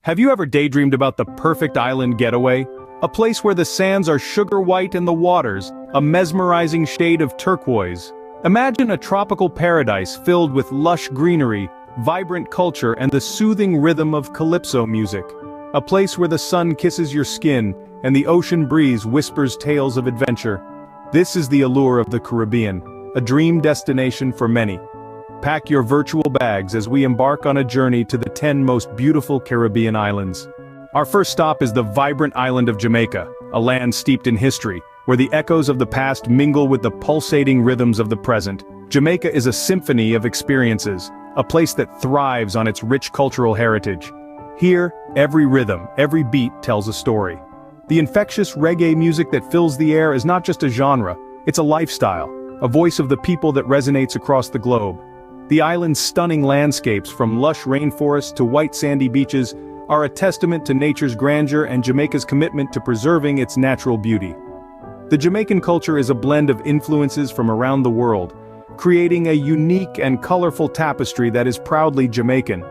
Have you ever daydreamed about the perfect island getaway? A place where the sands are sugar white and the waters, a mesmerizing shade of turquoise. Imagine a tropical paradise filled with lush greenery, vibrant culture and the soothing rhythm of calypso music. A place where the sun kisses your skin and the ocean breeze whispers tales of adventure. This is the allure of the Caribbean, a dream destination for many. Pack your virtual bags as we embark on a journey to the 10 most beautiful Caribbean islands. Our first stop is the vibrant island of Jamaica, a land steeped in history, where the echoes of the past mingle with the pulsating rhythms of the present. Jamaica is a symphony of experiences, a place that thrives on its rich cultural heritage. Here, every rhythm, every beat tells a story. The infectious reggae music that fills the air is not just a genre, it's a lifestyle, a voice of the people that resonates across the globe. The island's stunning landscapes, from lush rainforests to white sandy beaches, are a testament to nature's grandeur and Jamaica's commitment to preserving its natural beauty. The Jamaican culture is a blend of influences from around the world, creating a unique and colorful tapestry that is proudly Jamaican.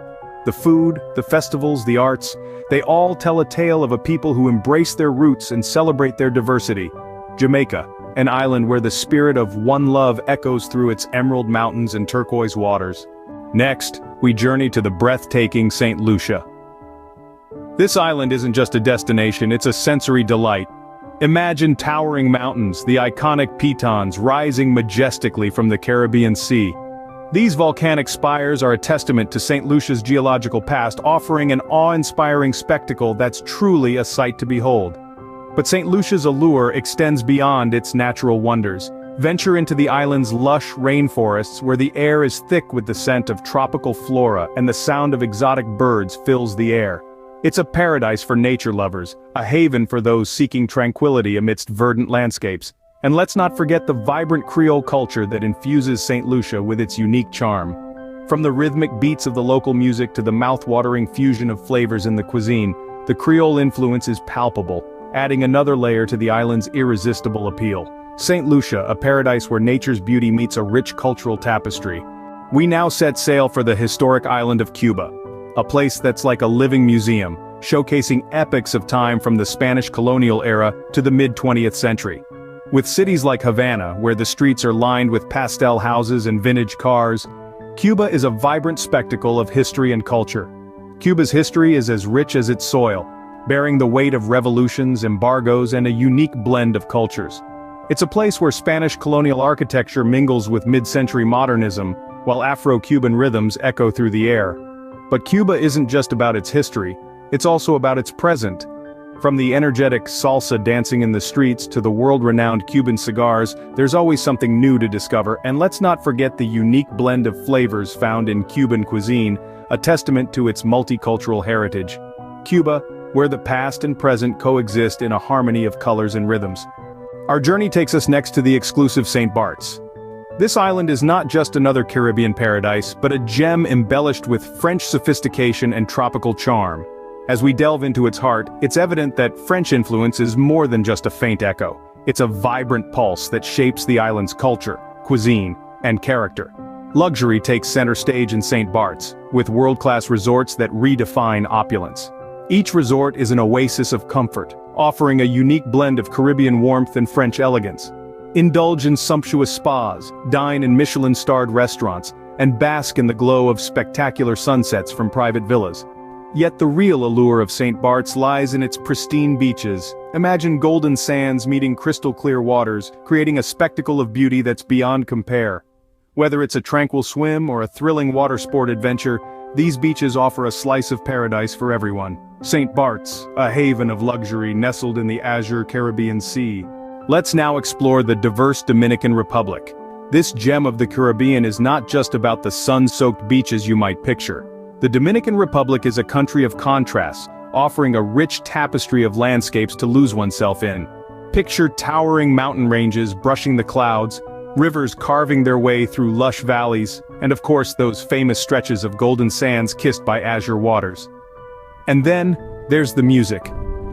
The food, the festivals, the arts, they all tell a tale of a people who embrace their roots and celebrate their diversity. Jamaica, an island where the spirit of one love echoes through its emerald mountains and turquoise waters. Next, we journey to the breathtaking St. Lucia. This island isn't just a destination, it's a sensory delight. Imagine towering mountains, the iconic pitons rising majestically from the Caribbean Sea. These volcanic spires are a testament to St. Lucia's geological past, offering an awe-inspiring spectacle that's truly a sight to behold. But St. Lucia's allure extends beyond its natural wonders. Venture into the island's lush rainforests where the air is thick with the scent of tropical flora and the sound of exotic birds fills the air. It's a paradise for nature lovers, a haven for those seeking tranquility amidst verdant landscapes. And let's not forget the vibrant Creole culture that infuses St. Lucia with its unique charm. From the rhythmic beats of the local music to the mouth-watering fusion of flavors in the cuisine, the Creole influence is palpable, adding another layer to the island's irresistible appeal. St. Lucia, a paradise where nature's beauty meets a rich cultural tapestry. We now set sail for the historic island of Cuba, a place that's like a living museum, showcasing epics of time from the Spanish colonial era to the mid-20th century. With cities like Havana, where the streets are lined with pastel houses and vintage cars, Cuba is a vibrant spectacle of history and culture. Cuba's history is as rich as its soil, bearing the weight of revolutions, embargoes, and a unique blend of cultures. It's a place where Spanish colonial architecture mingles with mid-century modernism, while Afro-Cuban rhythms echo through the air. But Cuba isn't just about its history, it's also about its present. From the energetic salsa dancing in the streets to the world-renowned Cuban cigars, there's always something new to discover, and let's not forget the unique blend of flavors found in Cuban cuisine, a testament to its multicultural heritage. Cuba, where the past and present coexist in a harmony of colors and rhythms. Our journey takes us next to the exclusive St. Bart's. This island is not just another Caribbean paradise, but a gem embellished with French sophistication and tropical charm. As we delve into its heart, it's evident that French influence is more than just a faint echo. It's a vibrant pulse that shapes the island's culture, cuisine, and character. Luxury takes center stage in St. Bart's, with world-class resorts that redefine opulence. Each resort is an oasis of comfort, offering a unique blend of Caribbean warmth and French elegance. Indulge in sumptuous spas, dine in Michelin-starred restaurants, and bask in the glow of spectacular sunsets from private villas. Yet the real allure of St. Bart's lies in its pristine beaches. Imagine golden sands meeting crystal-clear waters, creating a spectacle of beauty that's beyond compare. Whether it's a tranquil swim or a thrilling water sport adventure, these beaches offer a slice of paradise for everyone. St. Bart's, a haven of luxury nestled in the azure Caribbean Sea. Let's now explore the diverse Dominican Republic. This gem of the Caribbean is not just about the sun-soaked beaches you might picture. The Dominican Republic is a country of contrasts, offering a rich tapestry of landscapes to lose oneself in. Picture towering mountain ranges brushing the clouds, rivers carving their way through lush valleys, and of course those famous stretches of golden sands kissed by azure waters. And then, there's the music.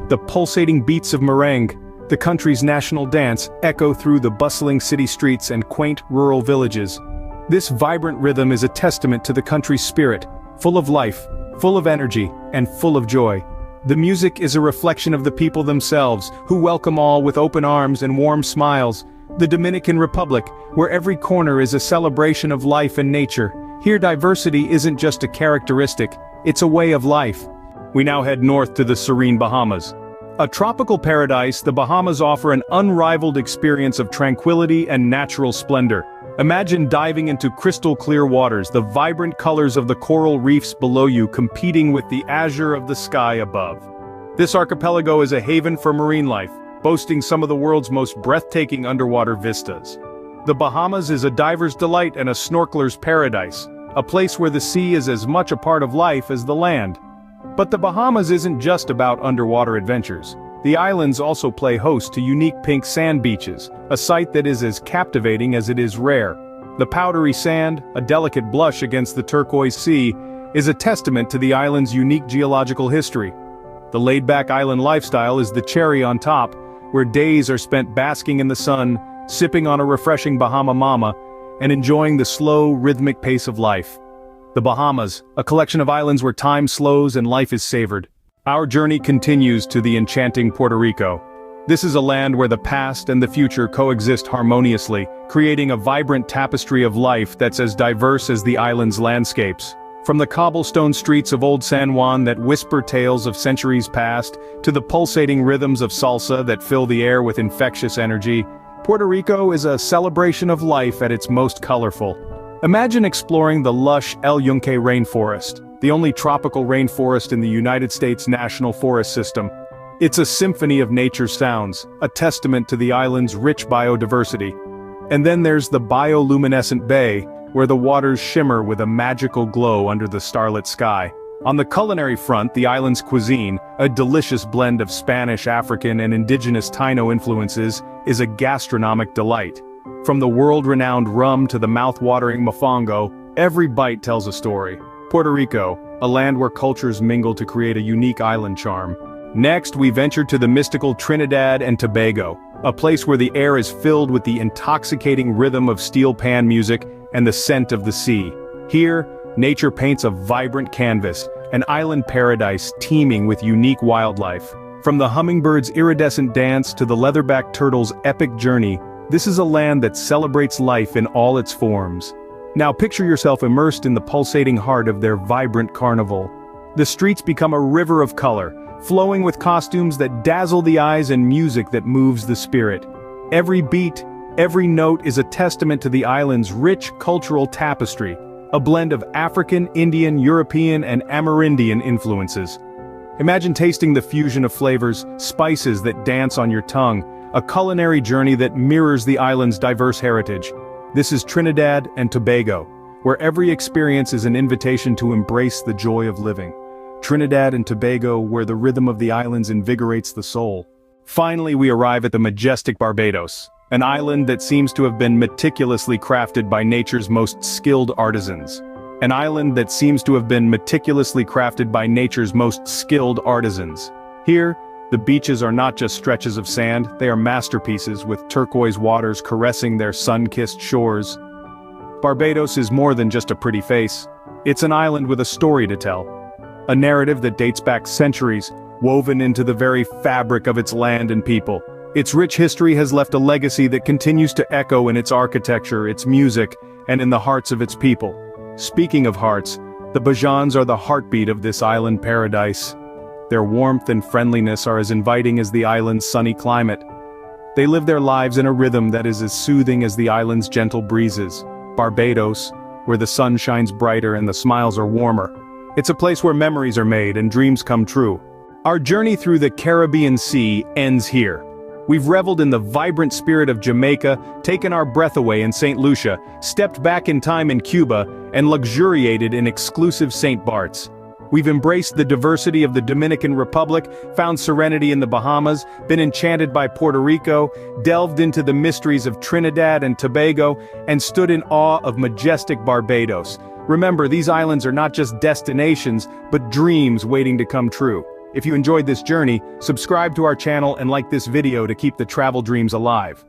The pulsating beats of merengue, the country's national dance, echo through the bustling city streets and quaint rural villages. This vibrant rhythm is a testament to the country's spirit, full of life, full of energy, and full of joy. The music is a reflection of the people themselves, who welcome all with open arms and warm smiles. The Dominican Republic, where every corner is a celebration of life and nature. Here diversity isn't just a characteristic, it's a way of life. We now head north to the serene Bahamas. A tropical paradise, the Bahamas offer an unrivaled experience of tranquility and natural splendor. Imagine diving into crystal-clear waters, the vibrant colors of the coral reefs below you competing with the azure of the sky above. This archipelago is a haven for marine life, boasting some of the world's most breathtaking underwater vistas. The Bahamas is a diver's delight and a snorkeler's paradise, a place where the sea is as much a part of life as the land. But the Bahamas isn't just about underwater adventures. The islands also play host to unique pink sand beaches, a sight that is as captivating as it is rare. The powdery sand, a delicate blush against the turquoise sea, is a testament to the island's unique geological history. The laid-back island lifestyle is the cherry on top, where days are spent basking in the sun, sipping on a refreshing Bahama Mama, and enjoying the slow, rhythmic pace of life. The Bahamas, a collection of islands where time slows and life is savored. Our journey continues to the enchanting Puerto Rico. This is a land where the past and the future coexist harmoniously, creating a vibrant tapestry of life that's as diverse as the island's landscapes. From the cobblestone streets of Old San Juan that whisper tales of centuries past, to the pulsating rhythms of salsa that fill the air with infectious energy, Puerto Rico is a celebration of life at its most colorful. Imagine exploring the lush El Yunque rainforest, the only tropical rainforest in the United States National Forest System. It's a symphony of nature's sounds, a testament to the island's rich biodiversity. And then there's the bioluminescent bay, where the waters shimmer with a magical glow under the starlit sky. On the culinary front, the island's cuisine, a delicious blend of Spanish, African, and indigenous Taino influences, is a gastronomic delight. From the world-renowned rum to the mouth-watering mofongo, every bite tells a story. Puerto Rico, a land where cultures mingle to create a unique island charm. Next, we venture to the mystical Trinidad and Tobago, a place where the air is filled with the intoxicating rhythm of steel pan music and the scent of the sea. Here, nature paints a vibrant canvas, an island paradise teeming with unique wildlife. From the hummingbird's iridescent dance to the leatherback turtle's epic journey, this is a land that celebrates life in all its forms. Now picture yourself immersed in the pulsating heart of their vibrant carnival. The streets become a river of color, flowing with costumes that dazzle the eyes and music that moves the spirit. Every beat, every note is a testament to the island's rich cultural tapestry, a blend of African, Indian, European, and Amerindian influences. Imagine tasting the fusion of flavors, spices that dance on your tongue, a culinary journey that mirrors the island's diverse heritage. This is Trinidad and Tobago, where every experience is an invitation to embrace the joy of living. Trinidad and Tobago, where the rhythm of the islands invigorates the soul. Finally, we arrive at the majestic Barbados, an island that seems to have been meticulously crafted by nature's most skilled artisans. An island that seems to have been meticulously crafted by nature's most skilled artisans. Here, the beaches are not just stretches of sand, they are masterpieces with turquoise waters caressing their sun-kissed shores. Barbados is more than just a pretty face. It's an island with a story to tell. A narrative that dates back centuries, woven into the very fabric of its land and people. Its rich history has left a legacy that continues to echo in its architecture, its music, and in the hearts of its people. Speaking of hearts, the Bajans are the heartbeat of this island paradise. Their warmth and friendliness are as inviting as the island's sunny climate. They live their lives in a rhythm that is as soothing as the island's gentle breezes. Barbados, where the sun shines brighter and the smiles are warmer. It's a place where memories are made and dreams come true. Our journey through the Caribbean Sea ends here. We've reveled in the vibrant spirit of Jamaica, taken our breath away in St. Lucia, stepped back in time in Cuba, and luxuriated in exclusive St. Bart's. We've embraced the diversity of the Dominican Republic, found serenity in the Bahamas, been enchanted by Puerto Rico, delved into the mysteries of Trinidad and Tobago, and stood in awe of majestic Barbados. Remember, these islands are not just destinations, but dreams waiting to come true. If you enjoyed this journey, subscribe to our channel and like this video to keep the travel dreams alive.